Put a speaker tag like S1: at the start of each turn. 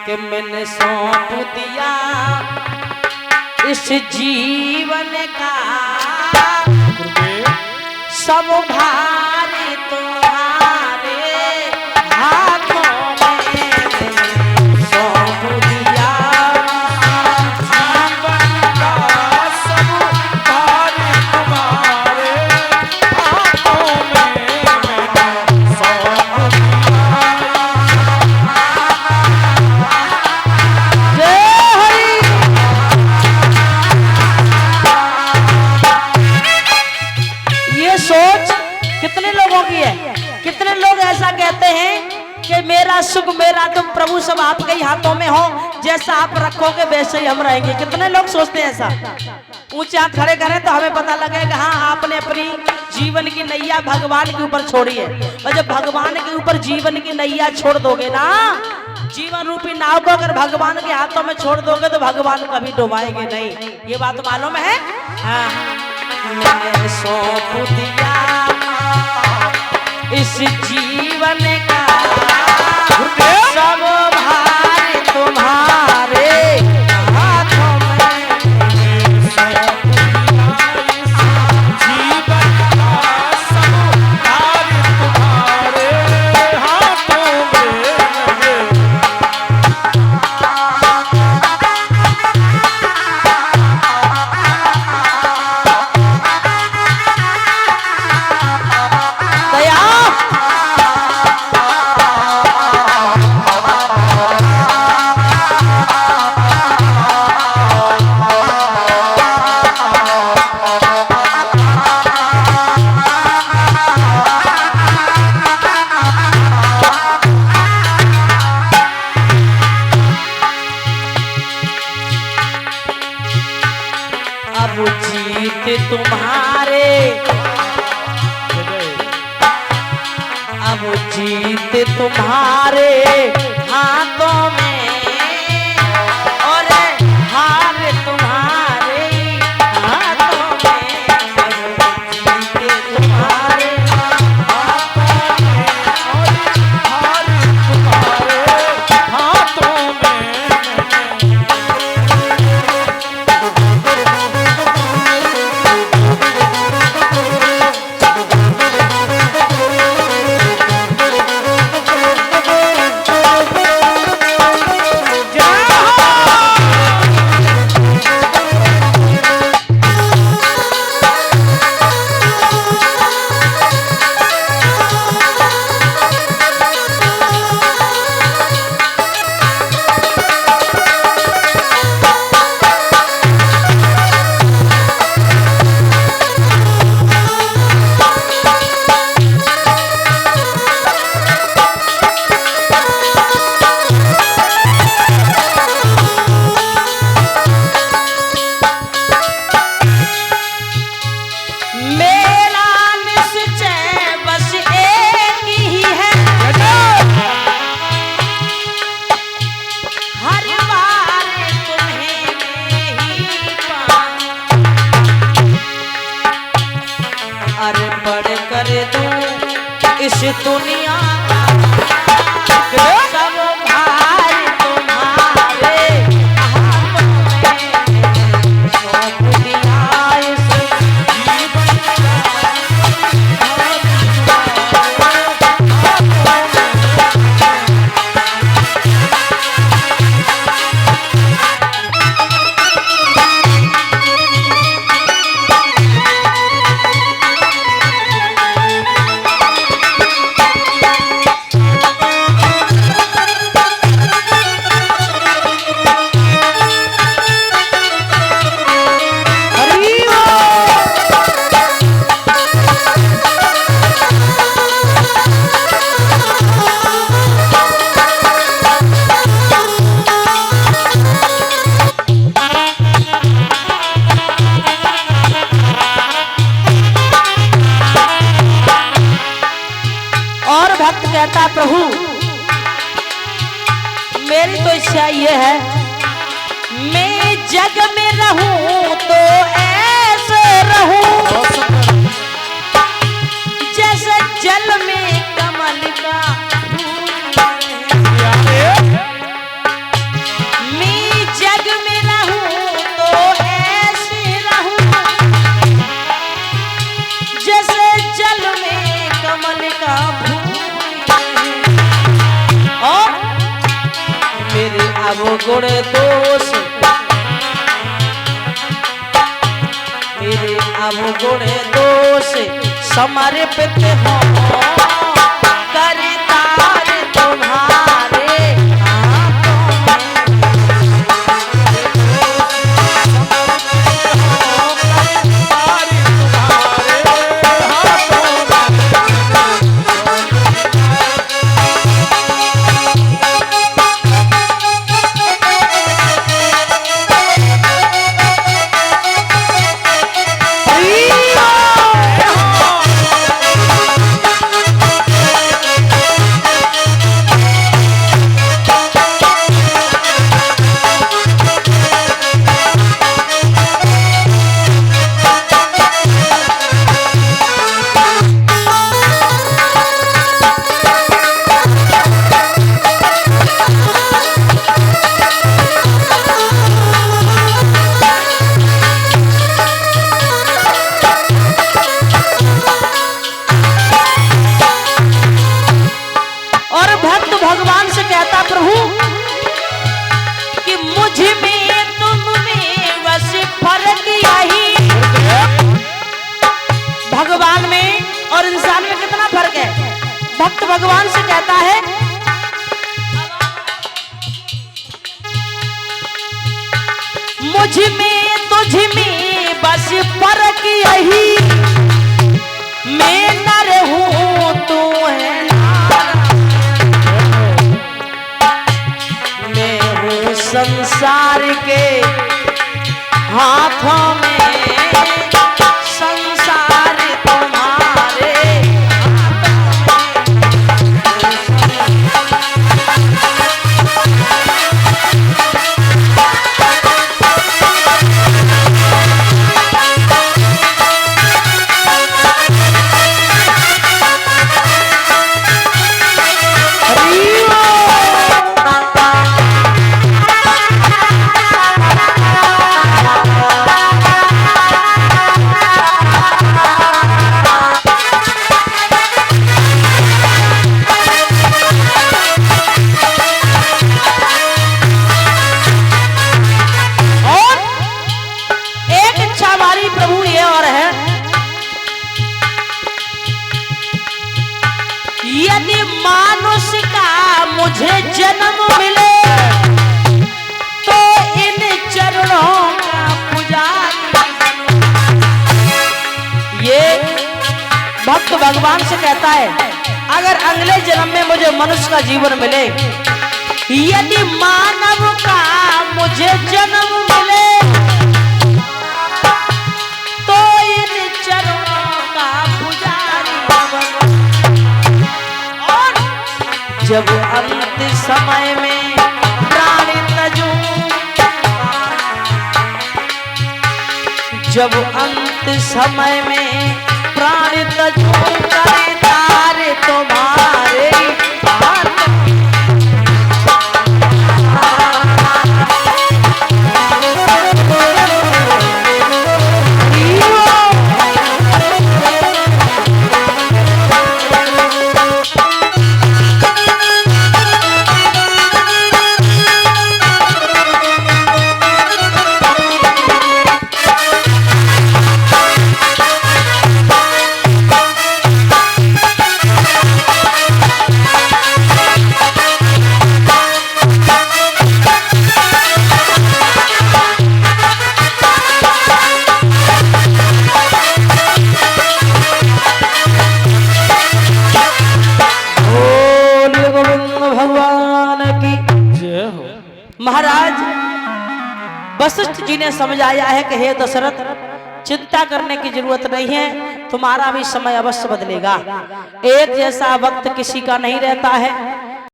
S1: कि मैंने सौंप दिया इस जीवन का सब भार तुम्हारे हाथों में सौंप दिया जीवन का सब भार तुम्हारे हाथों में सौंप कितने लोगों की है। कितने लोग ऐसा कहते हैं कि मेरा सुख मेरा दुख प्रभु सब आपके ही हाथों में हो, जैसा आप रखोगे वैसे ही हम रहेंगे। कितने लोग सोचते हैं ऐसा। ऊंचे हाथ खड़े करें तो हमें पता लगेगा हाँ आपने अपनी जीवन की नैया भगवान के ऊपर छोड़ी है। और जब भगवान के ऊपर जीवन की नैया छोड़ दोगे ना, जीवन रूपी नाव को अगर भगवान के हाथों में छोड़ दोगे तो भगवान कभी डुबाएंगे नहीं। ये बात मालूम है। हाँ मैंने सौंप दिया इस जीवन का सब भार तुम्हारे हाथों में सौंप दिया इस जीवन का सब भार तुम्हारे हाथों में। अब जीत तुम्हारे, अब जीत तुम्हारे हाथों में और हार तुम्हारे हाथों में। अब जीत तुम्हारे हाथों में और हार तुम्हारे हाथों में। अर्पण कर दूं इस दुनिया का सब भार तुम्हारे हाथों में सौंप दिया इस जीवन कहता प्रभु मेरी तो इच्छा ये है मैं जग में रहूं तो ऐसे रहूं जैसे जल में कमल का अवगुण दोष, मेरे अवगुण दोष समर्पित हो करतार तुम्हारे भगवान से कहता है मुझ में तुझ में बस फर्क यही, मैं नर हूं तू है नार, मैं हूं संसार के हाथों में, संसार तुम्हारे यदि मानुष का मुझे जन्म मिले तो इन चरणों का पुजारी बनूं। ये भक्त भगवान से कहता है अगर अगले जन्म में मुझे मनुष्य का जीवन मिले, यदि मानव का मुझे जन्म मिले तो इन चरणों का पुजारी बनूं। जब अंत समय में प्राण तजूं, जब अंत समय में प्राण तजूं करे तारे तुम्हारे महाराज वशिष्ठ जी ने समझाया है कि हे दशरथ, चिंता करने की जरूरत नहीं है, तुम्हारा भी समय अवश्य बदलेगा। एक जैसा वक्त किसी का नहीं रहता है।